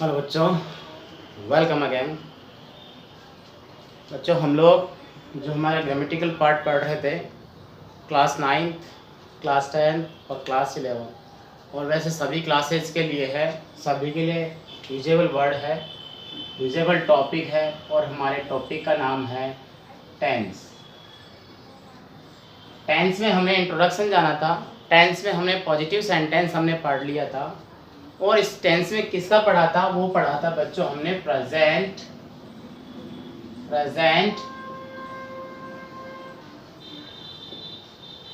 Hello बच्चों, welcome again. बच्चों, हम लोग जो हमारा ग्रामेटिकल पार्ट पढ़ रहे थे क्लास 9, क्लास 10 और क्लास 11, और वैसे सभी क्लासेस के लिए है, सभी के लिए यूजेबल वर्ड है, यूजेबल टॉपिक है, और हमारे टॉपिक का नाम है टेंस। टेंस में हमने इंट्रोडक्शन जाना था, टेंस में हमने पॉजिटिव सेंटेंस हमने पढ़ लिया था, और इस टेंस में किसका पढ़ा था? वो पढ़ा था बच्चों हमने प्रेजेंट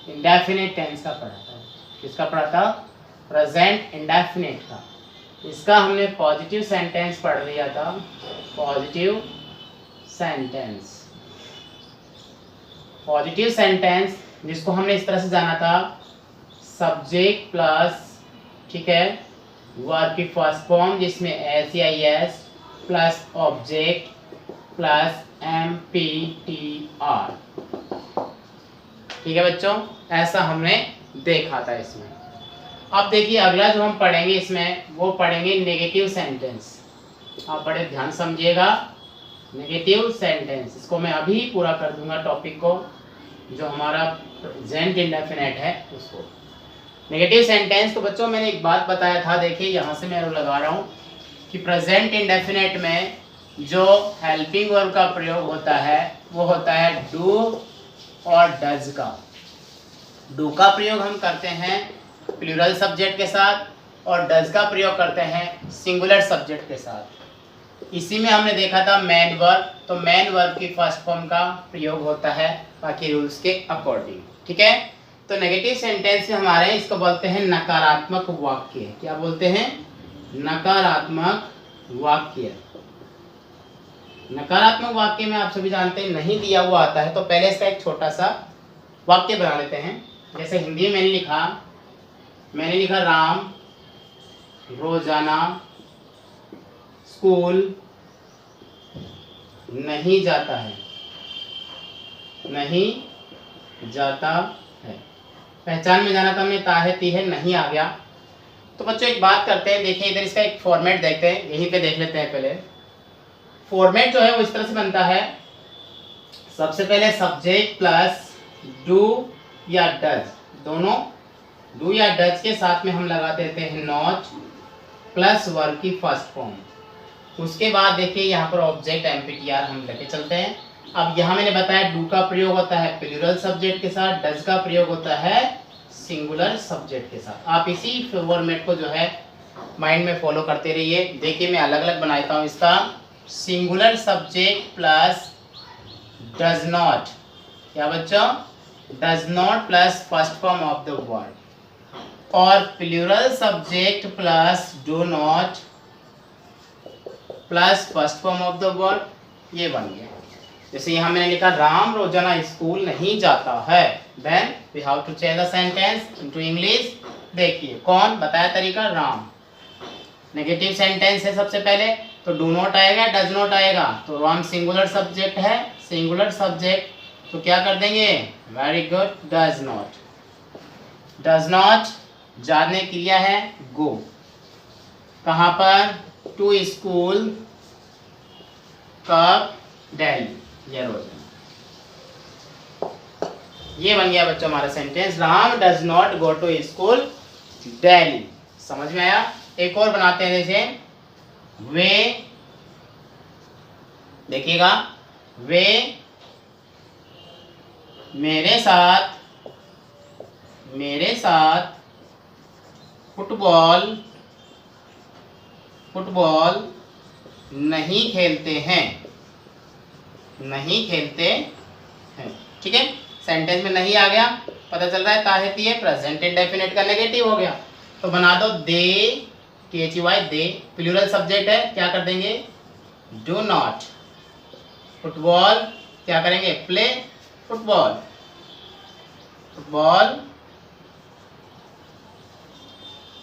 इंडेफिनिट टेंस का पढ़ा था। किसका पढ़ा था? प्रेजेंट इंडेफिनिट का। इसका हमने पॉजिटिव सेंटेंस पढ़ लिया था, पॉजिटिव सेंटेंस जिसको हमने इस तरह से जाना था, सब्जेक्ट प्लस, ठीक है, वर्ब की फर्स्ट फॉर्म जिसमें एस या S plus object plus MPTR। ठीक है बच्चों, ऐसा हमने देखा था इसमें। अब देखिए अगला जो हम पढ़ेंगे इसमें, वो पढ़ेंगे नेगेटिव सेंटेंस। आप बड़े ध्यान समझिएगा, नेगेटिव सेंटेंस। इसको मैं अभी पूरा कर दूंगा टॉपिक को, जो हमारा प्रेजेंट इंडेफिनिट है उसको। नेगेटिव सेंटेंस तो बच्चों मैंने एक बात बताया था, देखिए यहाँ से मैं लगा रहा हूँ कि प्रेजेंट इंडेफिनिट में जो हेल्पिंग वर्ब का प्रयोग होता है वो होता है डू और डज का। डू का प्रयोग हम करते हैं प्लूरल सब्जेक्ट के साथ, और डज का प्रयोग करते हैं सिंगुलर सब्जेक्ट के साथ। इसी में हमने देखा था मैन वर्ब, तो मैन वर्ब की फर्स्ट फॉर्म का प्रयोग होता है बाकी रूल्स के अकॉर्डिंग। ठीक है, तो नेगेटिव सेंटेंस में हमारे इसको बोलते हैं नकारात्मक वाक्य। क्या बोलते हैं? नकारात्मक वाक्य। नकारात्मक वाक्य में आप सभी जानते हैं नहीं दिया हुआ आता है, तो पहले इसका एक छोटा सा वाक्य बना लेते हैं। जैसे हिंदी में मैंने लिखा राम रोजाना स्कूल नहीं जाता है। पहचान में जाना था हमने, ता है ती है, नहीं आ गया। तो बच्चों एक बात करते हैं, देखिए इधर इसका एक फॉर्मेट देखते हैं, यहीं पे देख लेते हैं। पहले फॉर्मेट जो है वो इस तरह से बनता है, सबसे पहले सब्जेक्ट प्लस डू या डज, दोनों डू या डज के साथ में हम लगा देते हैं नॉट प्लस वर्ब की फर्स्ट फॉर्म। उसके बाद देखिए यहाँ पर ऑब्जेक्ट MPTR हम लेके चलते हैं। अब यहाँ मैंने बताया डू का प्रयोग होता है प्लूरल सब्जेक्ट के साथ, डज का प्रयोग होता है सिंगुलर सब्जेक्ट के साथ। आप इसी फॉर्मेट को जो है माइंड में फॉलो करते रहिए। देखिए मैं अलग अलग बनाता हूँ इसका, singular subject plus does not, क्या बच्चों? Does not plus first form of the word, और plural subject plus do not plus first form of the word. ये बन गया। जैसे यहाँ मैंने लिखा राम रोजाना स्कूल नहीं जाता है, then we have to change the sentence into English. देखिए कौन बताया तरीका? राम। नेगेटिव सेंटेंस है सबसे पहले, तो डू नॉट आएगा, डज नॉट आएगा। तो राम सिंगुलर सब्जेक्ट है, सिंगुलर सब्जेक्ट, तो क्या कर देंगे? Very good, does not. Does not जाने क्रिया है गो, कहाँ पर? टू स्कूल, कब? डेली, या रोजाना। ये बन गया बच्चों हमारा sentence, Ram does not go to school daily. समझ में आया? एक और बनाते हैं, जैसे वे, देखिएगा, वे मेरे साथ फुटबॉल नहीं खेलते हैं। ठीक है, सेंटेंस में नहीं आ गया, पता चल रहा है ताहिती है, प्रेजेंट इंडेफिनिट का नेगेटिव हो गया। तो बना दो दे, THY दे, प्लूरल सब्जेक्ट है, क्या कर देंगे? Do not. फुटबॉल क्या करेंगे? प्ले फुटबॉल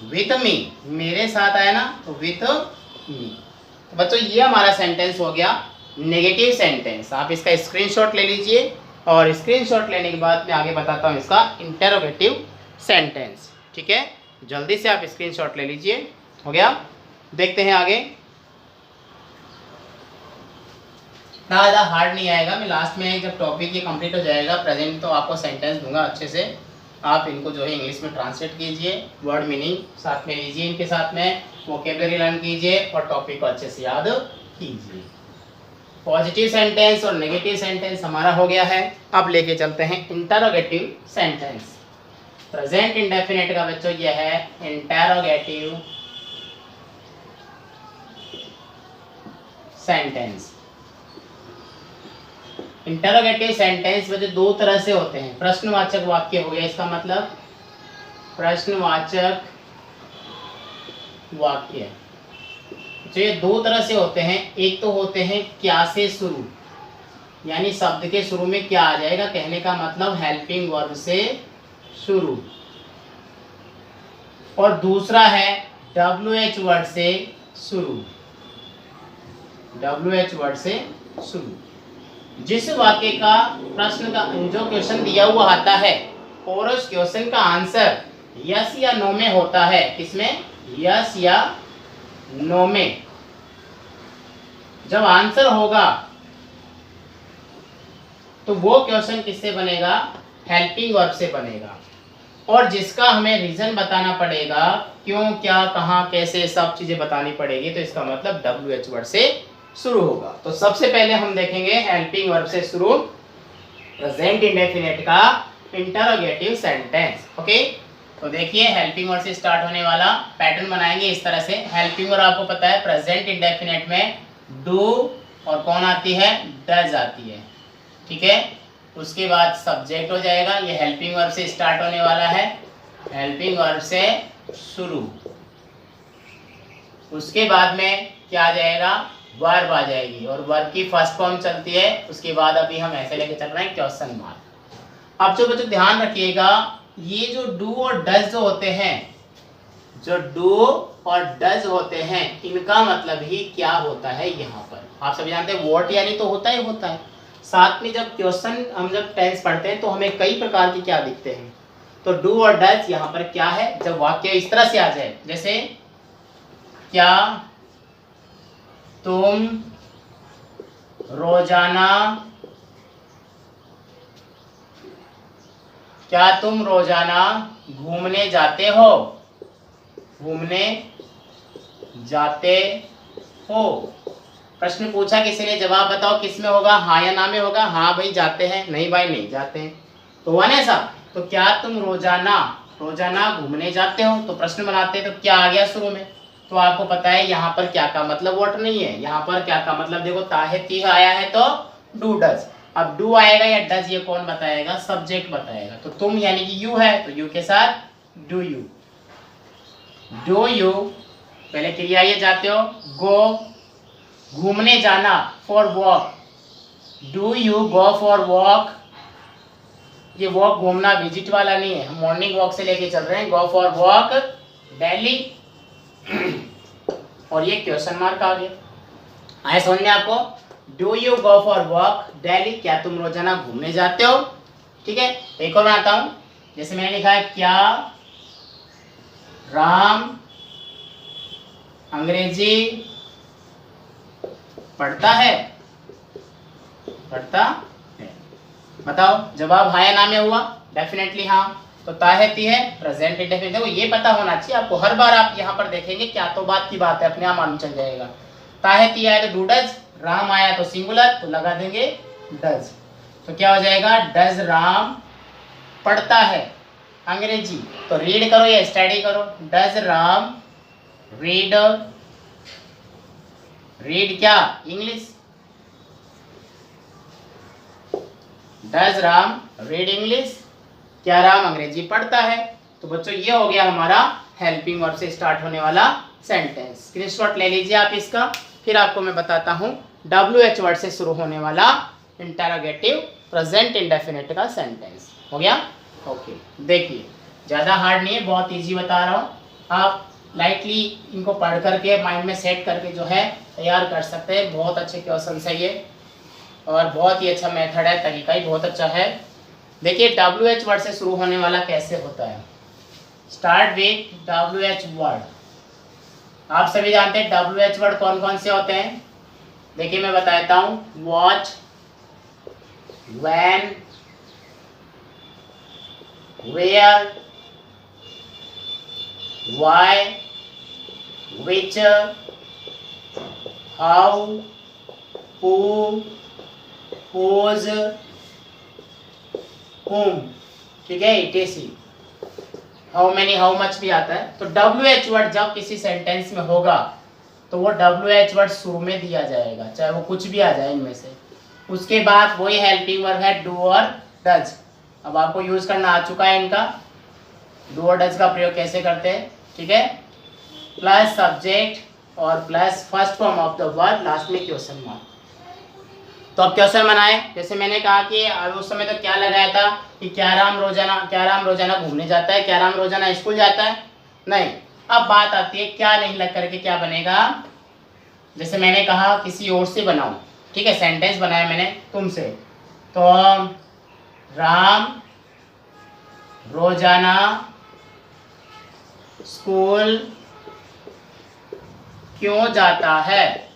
विथ मी, मेरे साथ आया ना, तो विथ मी। तो बच्चों ये हमारा सेंटेंस हो गया नेगेटिव सेंटेंस। आप इसका स्क्रीनशॉट ले लीजिए, और स्क्रीनशॉट लेने के बाद मैं आगे बताता हूँ इसका इंटरोगेटिव सेंटेंस। ठीक है, जल्दी से आप स्क्रीनशॉट ले लीजिए। हो गया, देखते हैं आगे। ज़्यादा हार्ड नहीं आएगा। मैं लास्ट में जब टॉपिक ये कंप्लीट हो जाएगा प्रेजेंट तो आपको सेंटेंस दूंगा अच्छे से, आप इनको जो है इंग्लिश में ट्रांसलेट कीजिए, वर्ड मीनिंग साथ में लीजिए, इनके साथ में वोकेबलरी लर्न कीजिए और टॉपिक को अच्छे से याद कीजिए। पॉजिटिव सेंटेंस और नेगेटिव सेंटेंस हमारा हो गया है। अब लेके चलते हैं इंटरोगेटिव सेंटेंस। प्रेजेंट इंडेफिनिट का बच्चों ये है इंटरोगेटिव सेंटेंस। इंटरोगेटिव सेंटेंस बच्चों दो तरह से होते हैं। प्रश्नवाचक वाक्य हो गया, इसका मतलब प्रश्नवाचक वाक्य जो ये दो तरह से होते हैं। एक तो होते हैं क्या से शुरू, यानी शब्द के शुरू में क्या आ जाएगा, कहने का मतलब हेल्पिंग वर्ब से शुरू। और दूसरा है WH वर्ड से शुरू, WH वर्ड से शुरू। जिस वाक्य का प्रश्न का जो क्वेश्चन दिया हुआ आता है और उस क्वेश्चन का आंसर यस या नो में होता है, किसमें, यस या नो में। जब आंसर होगा तो वो क्वेश्चन किससे बनेगा, हेल्पिंग वर्ब से बनेगा। और जिसका हमें रीजन बताना पड़ेगा, क्यों, क्या, कहां, कैसे, सब चीजें बतानी पड़ेगी, तो इसका मतलब WH वर्ड से शुरू होगा। तो सबसे पहले हम देखेंगे हेल्पिंग वर्ब से शुरू प्रेजेंट इंडेफिनिट का इंटरोगेटिव सेंटेंस। ओके, तो देखिए हेल्पिंग वर्ब से स्टार्ट होने वाला पैटर्न बनाएंगे इस तरह से। हेल्पिंग वर्ब आपको पता है प्रेजेंट इंडेफिनिट में डू और कौन आती है, डज आती है, ठीक है। उसके बाद सब्जेक्ट हो जाएगा, ये हेल्पिंग वर्ब से स्टार्ट होने वाला है, हेल्पिंग वर्ब से शुरू। उसके बाद में क्या आ जाएगा, वर्ब आ जाएगी और वर्ब की फर्स्ट फॉर्म चलती है। उसके बाद अभी हम ऐसे लेके चल रहे हैं क्वेश्चन मार्क। अब जो बच्चों ध्यान रखिएगा, ये जो डू और डज जो होते हैं, जो डू और डज होते हैं, इनका मतलब ही क्या होता है। यहाँ पर आप सभी जानते हैं वॉट यानी तो होता ही होता है। साथ में जब क्वेश्चन हम जब टेंस पढ़ते हैं तो हमें कई प्रकार के क्या दिखते हैं। तो डू और डज यहाँ पर क्या है, जब वाक्य इस तरह से आ जाए, जैसे क्या तुम रोजाना, क्या तुम रोजाना घूमने जाते हो, घूमने जाते हो। प्रश्न पूछा किसी ने, जवाब बताओ किस में होगा, हाँ या ना में होगा। हाँ भाई जाते हैं, नहीं भाई नहीं जाते हैं, तो हुआ ना ऐसा। तो क्या तुम रोजाना, रोजाना घूमने जाते हो, तो प्रश्न बनाते हैं तो क्या आ गया शुरू में। तो आपको पता है यहाँ पर क्या का मतलब वॉट नहीं है, यहाँ पर क्या का मतलब देखो ताहे तीह आया है तो डू डज। अब डू आएगा या डज ये कौन बताएगा, सब्जेक्ट बताएगा। तो तुम यानी कि यू है, तो यू के साथ डू यू। डू यू पहले क्रिया ये जाते हो, गो घूमने जाना for walk, do you go for walk. ये वॉक घूमना विजिट वाला नहीं है, हम मॉर्निंग वॉक से लेके चल रहे हैं, गो फॉर वॉक डेली। और ये क्वेश्चन मार्क आ गया, आए समझ में आपको। Do you go for walk daily, क्या तुम रोजाना घूमने जाते हो, ठीक है। एक और बनाता हूं, जैसे मैंने लिखा है क्या राम अंग्रेजी पढ़ता है, पढ़ता है। बताओ जवाब हाँ या ना में हुआ, डेफिनेटली हाँ। तो ताहती है प्रेजेंट इंडेफिनिट। देखो ये पता होना चाहिए आपको, हर बार आप यहाँ पर देखेंगे क्या तो बात की बात है, अपने आप मालूम चल जाएगा। ताहती आया तो डू डज, राम आया तो सिंगुलर, तो लगा देंगे डज। तो क्या हो जाएगा, डज राम पढ़ता है अंग्रेजी। तो रीड करो या स्टडी करो, डज राम रीड, रीड क्या, English. Does Ram read English, क्या राम अंग्रेजी पढ़ता है। तो बच्चों ये हो गया हमारा हेल्पिंग वर्ब से स्टार्ट होने वाला सेंटेंस। स्क्रीनशॉट ले लीजिए आप इसका, फिर आपको मैं बताता हूँ WH वर्ड से शुरू होने वाला इंटरोगेटिव प्रेजेंट इंडेफिनिट का सेंटेंस। हो गया, ओके। देखिए ज़्यादा हार्ड नहीं है, बहुत इजी बता रहा हूँ। आप लाइटली इनको पढ़ करके माइंड में सेट करके जो है तैयार कर सकते हैं। बहुत अच्छे क्वेश्चन है ये और बहुत ही अच्छा मेथड है, तरीका ही बहुत अच्छा है। देखिए WH वर्ड से शुरू होने वाला कैसे होता है, स्टार्ट विथ WH वर्ड। आप सभी जानते हैं WH वर्ड कौन कौन से होते हैं, देखिए मैं बताता हूँ, what, when, where, why, which, how, who, whose, whom, ठीक है, etc। How many, how much भी आता है। तो WH वर्ड जब किसी सेंटेंस में होगा तो वो WH वर्ड शुरू में दिया जाएगा, चाहे वो कुछ भी आ जाए इनमें से। उसके बाद वही हेल्पिंग वर्ब है डू और डज। अब आपको यूज करना आ चुका है इनका, डू और डज का प्रयोग कैसे करते हैं, ठीक है। प्लस सब्जेक्ट और plus first form of the verb, last में क्वेश्चन मार्क। तो अब क्वेश्चन बनाए, जैसे मैंने कहा कि उस समय तो क्या लगाया था कि क्या राम रोजाना घूमने जाता है, क्या राम रोजाना स्कूल जाता है, नहीं। अब बात आती है क्या नहीं लग करके क्या बनेगा। जैसे मैंने कहा किसी और से बनाओ, ठीक है, सेंटेंस बनाया मैंने तुमसे, तो राम रोजाना स्कूल क्यों जाता है,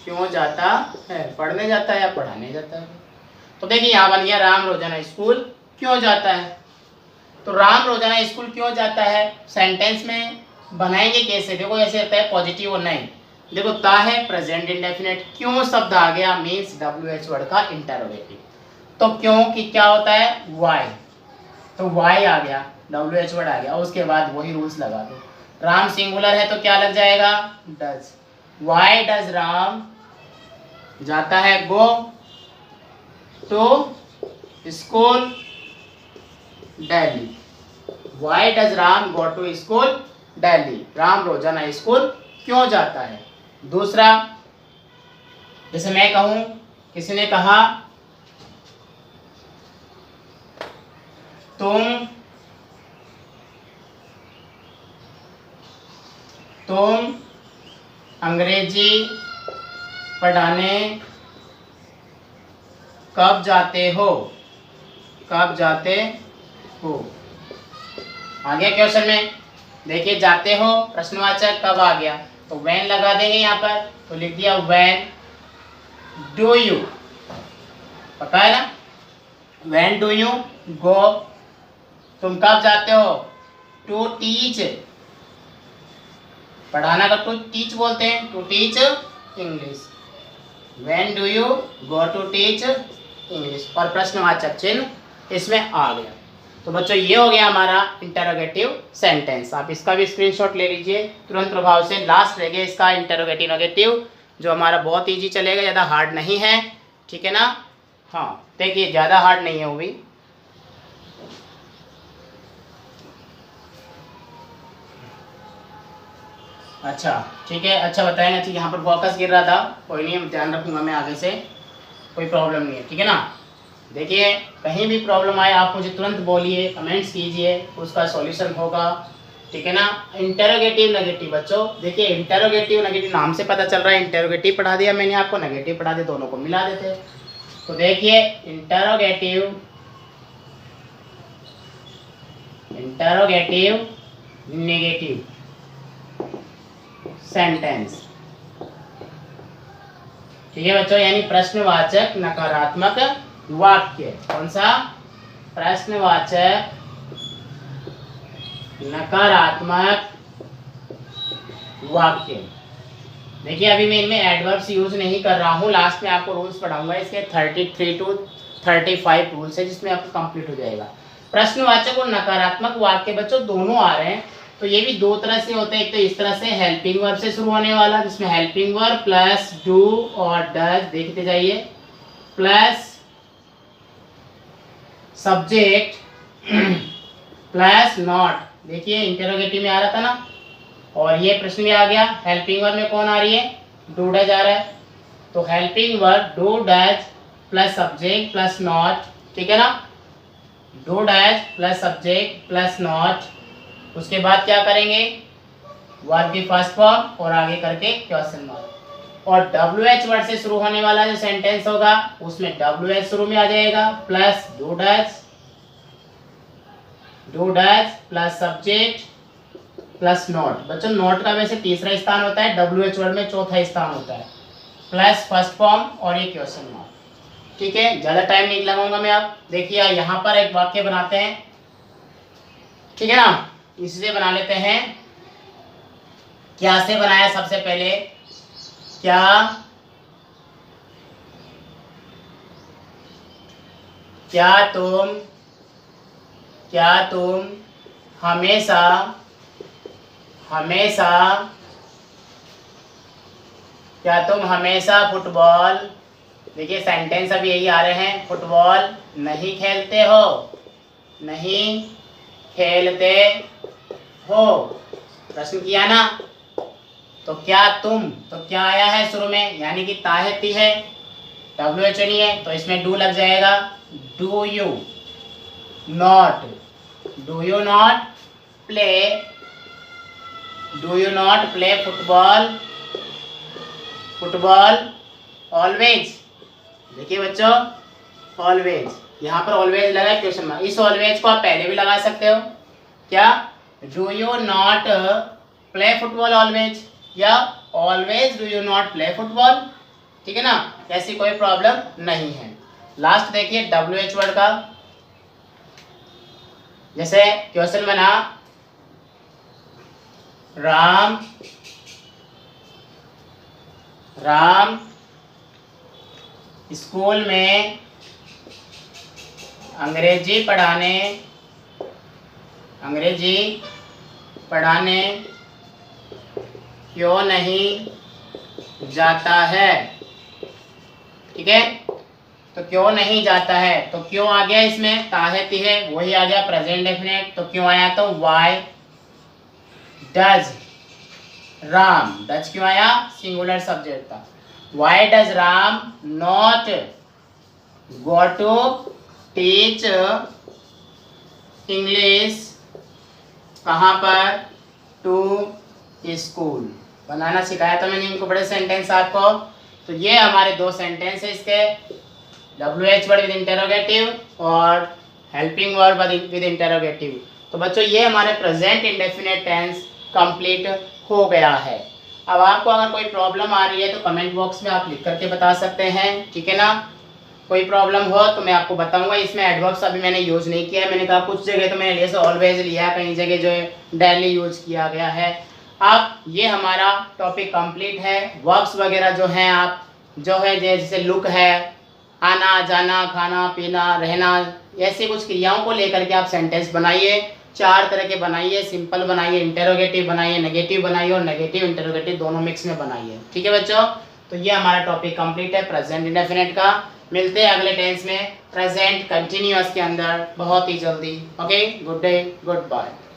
क्यों जाता है, पढ़ने जाता है या पढ़ाने जाता है। तो देखिए यहाँ बन गया राम रोजाना स्कूल क्यों जाता है। तो राम रोजाना स्कूल क्यों जाता है सेंटेंस में बनाएंगे कैसे, देखो ऐसे रहता है पॉजिटिव और नहीं। देखो ता है प्रेजेंट इंडेफिनिट, क्यों शब्द आ गया मीन्स WH वर्ड का इंटरोगेटिव। तो क्यों की क्या होता है वाई, तो वाई आ गया, WH वर्ड आ गया, उसके बाद वही रूल्स लगा दो। राम सिंगुलर है तो क्या लग जाएगा डज। वाई डज राम जाता है go to school daily. Why does Ram go to school daily, Ram रोजाना स्कूल क्यों जाता है। दूसरा, जैसे मैं कहूं, किसी ने कहा तुम अंग्रेजी पढ़ाने कब जाते हो, कब जाते हो। आगे क्वेश्चन में देखिए जाते हो प्रश्नवाचक कब आ गया, तो व्हेन लगा देंगे यहाँ पर, तो लिख दिया व्हेन डू यू, पता है ना, व्हेन डू यू गो। तुम कब जाते हो टू टीच, पढ़ाना का टू टीच बोलते हैं, to teach English. When do you go to teach English, और प्रश्नवाचक चिन्ह इसमें आ गया। तो बच्चों ये हो गया हमारा इंटरोगेटिव सेंटेंस। आप इसका भी स्क्रीनशॉट ले लीजिए तुरंत प्रभाव से। लास्ट रह गया इसका इंटरोगेटिव नेगेटिव, जो हमारा बहुत इजी चलेगा, ज़्यादा हार्ड नहीं है, ठीक है ना। हाँ देखिए ज़्यादा हार्ड नहीं है वो भी। अच्छा ठीक है, अच्छा बताएंगे, ठीक है। यहाँ पर फोकस गिर रहा था, कोई नहीं, ध्यान रखूंगा मैं आगे से, कोई प्रॉब्लम नहीं है, ठीक है ना। देखिए कहीं भी प्रॉब्लम आए आप मुझे तुरंत बोलिए, कमेंट्स कीजिए, उसका सॉल्यूशन होगा, ठीक है ना। इंटरोगेटिव नेगेटिव बच्चों, देखिए इंटरोगेटिव नेगेटिव नाम से पता चल रहा है, इंटरोगेटिव पढ़ा दिया मैंने आपको, नेगेटिव पढ़ा दिया, दोनों को मिला देते। तो देखिए इंटरोगेटिव नेगेटिव सेंटेंस, ठीक है बच्चों, यानी प्रश्नवाचक नकारात्मक वाक्य। कौन सा, प्रश्नवाचक नकारात्मक वाक्य। देखिए अभी मैं इनमें एडवर्ब्स यूज नहीं कर रहा हूँ, लास्ट में आपको रूल्स पढ़ाऊंगा इसके, 33 to 35 रूल्स है जिसमें आपको कंप्लीट हो जाएगा। प्रश्नवाचक और नकारात्मक वाक्य बच्चों दोनों आ रहे हैं, तो ये भी दो तरह से होते हैं। एक तो इस तरह से हेल्पिंग वर्ब से शुरू होने वाला, जिसमें हेल्पिंग वर्ब प्लस डू और डज, देखते जाइए, प्लस सब्जेक्ट प्लस नॉट। देखिए इंटरोगेटिव में आ रहा था ना, और ये प्रश्न में आ गया, हेल्पिंग वर्ब में कौन आ रही है, डू डज आ रहा है। तो helping verb do does plus subject plus not, ठीक है ना, do does plus subject plus not. उसके बाद क्या करेंगे, वर्ब की फर्स्ट फॉर्म और आगे करके क्वेश्चन मार्क। और WH वर्ड से शुरू होने वाला जो सेंटेंस होगा उसमें WH शुरू में आ जाएगा, plus do does plus subject plus not. बच्चों नॉट का वैसे तीसरा स्थान होता है, WH वर्ड में चौथा स्थान होता है, प्लस फर्स्ट फॉर्म और ये क्वेश्चन मार्क। ठीक है, ज़्यादा टाइम नहीं लगाऊंगा मैं। आप देखिए यहाँ पर एक वाक्य बनाते हैं, ठीक है ना। इससे बना लेते हैं, क्या से बनाया सबसे पहले, क्या तुम हमेशा फुटबॉल, देखिए सेंटेंस अभी यही आ रहे हैं, फुटबॉल नहीं खेलते हो। प्रश्न किया ना, तो क्या तुम, तो क्या आया है शुरू में, यानी कि ताहती है, WH नहीं है तो इसमें डू लग जाएगा। Do you not play football always. देखिए बच्चों, ऑलवेज, यहाँ पर ऑलवेज लगा है क्वेश्चन मार्क। इस ऑलवेज को आप पहले भी लगा सकते हो, क्या, do you not play football always, या always do you not play football. ठीक है ना, ऐसी कोई प्रॉब्लम नहीं है। लास्ट देखिए WH वर्ड का, जैसे क्वेश्चन बना, राम स्कूल में अंग्रेजी पढ़ाने क्यों नहीं जाता है। ठीक है, तो क्यों नहीं जाता है, तो क्यों आ गया इसमें, ताहती है वही आ गया प्रेजेंट डेफिनेट, तो क्यों आया, तो वाई डज राम, डज क्यों आया, सिंगुलर सब्जेक्ट था। Why does Ram not go to teach English, कहाँ पर, टू स्कूल। बनाना सिखाया था मैंने इनको बड़े सेंटेंस आपको। तो ये हमारे दो सेंटेंस है इसके, WH वर्ड विद इंटरोगेटिव और हेल्पिंग वर्ब विद इंटरोगेटिव। तो बच्चों ये हमारे प्रेजेंट इंडेफिनिट टेंस कंप्लीट हो गया है। अब आपको अगर कोई प्रॉब्लम आ रही है तो कमेंट बॉक्स में आप लिख करके बता सकते हैं, ठीक है ना। कोई प्रॉब्लम हो तो मैं आपको बताऊंगा। इसमें एडवर्ब्स अभी मैंने यूज़ नहीं किया है, मैंने कहा कुछ जगह तो मैंने जैसे ऑलवेज लिया, कई जगह जो है डेली यूज़ किया गया है। अब ये हमारा टॉपिक कंप्लीट है। वर्ब्स वगैरह जो हैं आप जो है जैसे लुक है, आना जाना, खाना पीना, रहना, ऐसे कुछ क्रियाओं को लेकर के आप सेंटेंस बनाइए। 4 तरह के बनाइए, सिंपल बनाइए, इंटेरोगेटिव बनाइए, नेगेटिव बनाइए और नेगेटिव इंटेरोगेटिव दोनों मिक्स में बनाइए। ठीक है बच्चों, तो ये हमारा टॉपिक कंप्लीट है प्रेजेंट इंडेफिनिट का। मिलते हैं अगले टेंस में प्रेजेंट कंटिन्यूअस के अंदर बहुत ही जल्दी। Okay, good day, good bye.